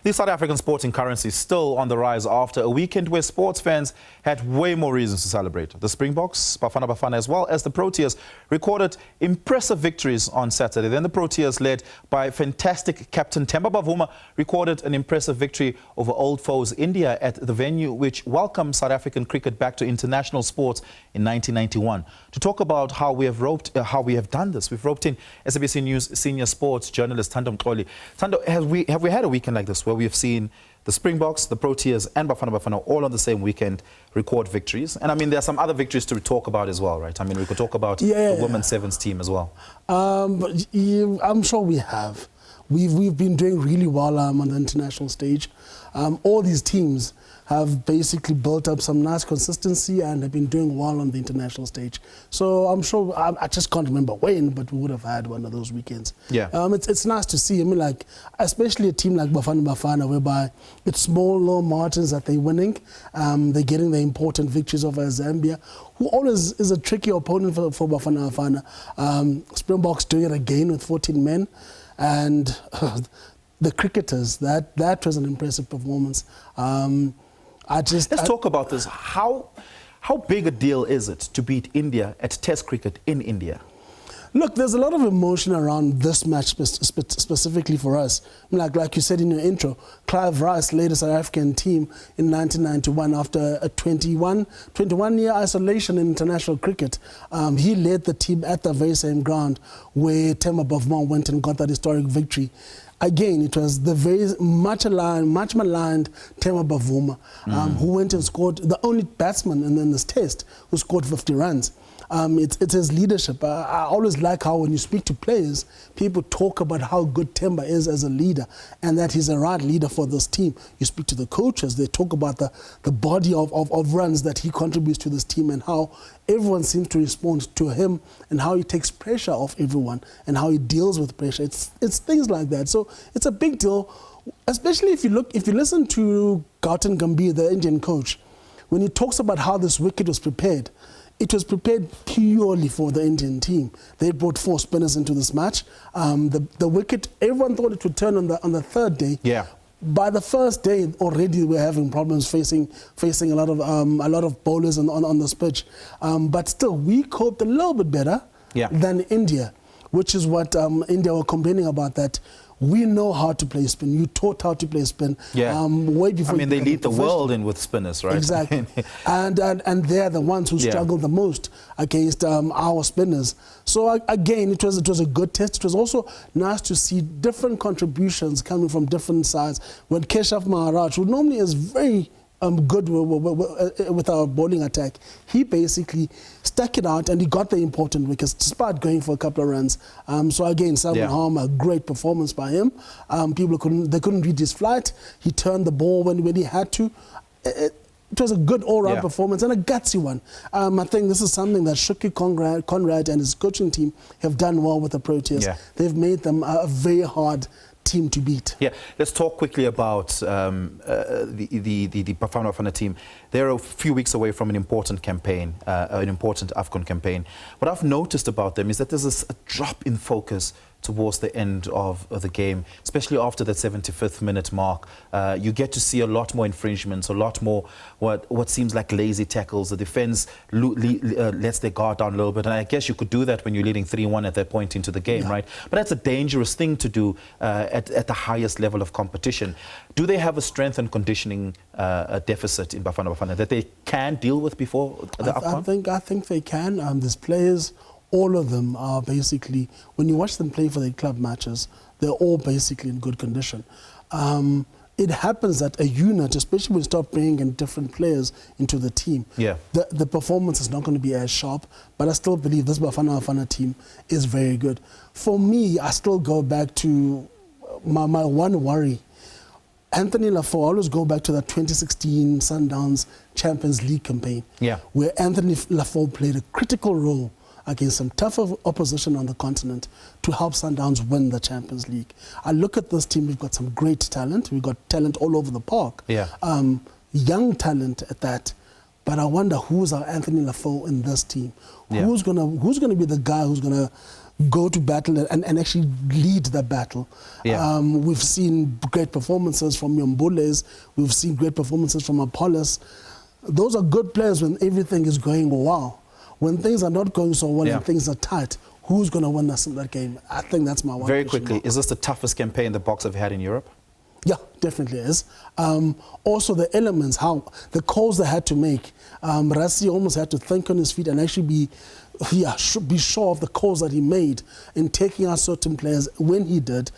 The South African sporting currency is still on the rise after a weekend where sports fans had way more reasons to celebrate. The Springboks, Bafana Bafana, as well as the Proteas recorded impressive victories on Saturday. Then the Proteas, led by fantastic captain Themba Bavuma, recorded an impressive victory over old foes India at the venue which welcomed South African cricket back to international sports in 1991. To talk about how we have done this, we've roped in SABC News senior sports journalist Thando Mxoli. Thando, have we had a weekend like this where we have seen the Springboks, the Proteas and Bafana Bafana all on the same weekend record victories? And I mean, there are some other victories to talk about as well, right? I mean, we could talk about the women's sevens team as well. I'm sure we have. We've been doing really well on the international stage. All these teams have basically built up some nice consistency and have been doing well on the international stage. So I'm sure, I just can't remember when, but we would have had one of those weekends. Yeah. It's nice to see. I mean, like, especially a team like Bafana Bafana, whereby it's small, low margins that they're winning. They're getting the important victories over Zambia, who always is a tricky opponent for Bafana Bafana. Springboks doing it again with 14 men. And the cricketers, that was an impressive performance. Let's talk about this. How big a deal is it to beat India at Test cricket in India? Look, there's a lot of emotion around this match specifically for us. Like you said in your intro, Clive Rice led a South African team in 1991 after a 21-year isolation in international cricket. He led the team at the very same ground where Themba Bavuma went and got that historic victory. Again, it was the very much maligned Themba Bavuma who went and scored, the only batsman in this test who scored 50 runs. It's his leadership. I always like how when you speak to players, people talk about how good Themba is as a leader and that he's a right leader for this team. You speak to the coaches, they talk about the body of runs that he contributes to this team and how everyone seems to respond to him and how he takes pressure off everyone and how he deals with pressure. It's things like that. So it's a big deal, especially if you listen to Gautam Gambhir, the Indian coach, when he talks about how this wicket was prepared. It was prepared purely for the Indian team. They brought 4 spinners into this match. The wicket, everyone thought it would turn on the third day. Yeah. By the first day, already we're having problems facing a lot of bowlers on this pitch. But still, we coped a little bit better than India, which is what India were complaining about, that we know how to play spin. You taught how to play spin way before. I mean, they lead the world in with spinners, right? Exactly. and they're the ones who struggle the most against our spinners. So again, it was a good test. It was also nice to see different contributions coming from different sides. When Keshav Maharaj, who normally is very good with our bowling attack, he basically stuck it out and he got the important wickets despite going for a couple of runs. So again, Simon Harm, a great performance by him. People couldn't read his flight. He turned the ball when he had to. It was a good all-round performance and a gutsy one. I think this is something that Shuki Conrad and his coaching team have done well with the Proteas. Yeah. They've made them a very hard team to beat. Yeah, let's talk quickly about the Bafana Bafana team. They're a few weeks away from an important campaign, an important AFCON campaign. What I've noticed about them is that there's a drop in focus towards the end of the game, especially after that 75th minute mark. You get to see a lot more infringements, a lot more what seems like lazy tackles. The defense lets their guard down a little bit, and I guess you could do that when you're leading 3-1 at that point into the game, right? But that's a dangerous thing to do at the highest level of competition. Do they have a strength and conditioning deficit in Bafana Bafana that they can deal with before the AFCON? I think they can. There's players. All of them are basically, when you watch them play for their club matches, they're all basically in good condition. It happens that a unit, especially when you start bringing in different players into the team, the performance is not going to be as sharp, but I still believe this Bafana Bafana team is very good. For me, I still go back to my one worry. Anthony Lafaux, I always go back to that 2016 Sundowns Champions League campaign, where Anthony Lafaux played a critical role against some tough opposition on the continent to help Sundowns win the Champions League. I look at this team, we've got some great talent. We've got talent all over the park. Young talent at that. But I wonder who's our Anthony Lafaux in this team. Who's gonna be the guy who's gonna go to battle and actually lead the battle. Yeah. We've seen great performances from Yombules. We've seen great performances from Apollos. Those are good players when everything is going well. When things are not going so well and things are tight, who's going to win us in that game? I think that's my one Very question quickly, mark. is this the toughest campaign the Boks have had in Europe? Yeah, definitely is. Also, the elements, how the calls they had to make. Rassi almost had to think on his feet and actually be sure of the calls that he made in taking out certain players when he did,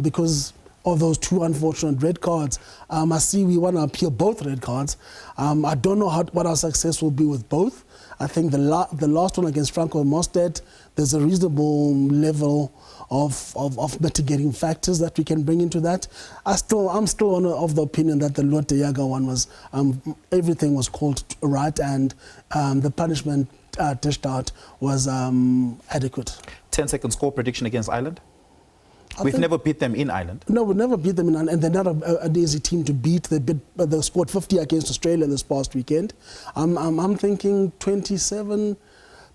because of those two unfortunate red cards. I see we want to appeal both red cards. I don't know what our success will be with both. I think the last one against Franco Mostert, there's a reasonable level of mitigating factors that we can bring into that. I'm still of the opinion that the Lotte Yaga one was, everything was called right and the punishment dished out was adequate. 10-second score prediction against Ireland? We've never beat them in Ireland. No, we've never beat them in Ireland, and they're not an easy team to beat. They scored 50 against Australia this past weekend. I'm thinking 27,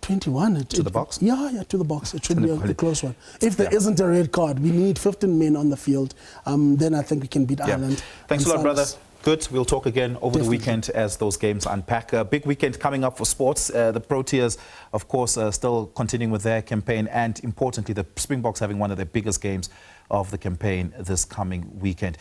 21. To the Boks? Yeah, to the Boks. It should be a close one. If there isn't a red card, we need 15 men on the field. Then I think we can beat Ireland. Thanks a lot, brother. Good. We'll talk again over the weekend as those games unpack. A big weekend coming up for sports. The Proteas, of course, still continuing with their campaign, and importantly, the Springboks having one of their biggest games of the campaign this coming weekend.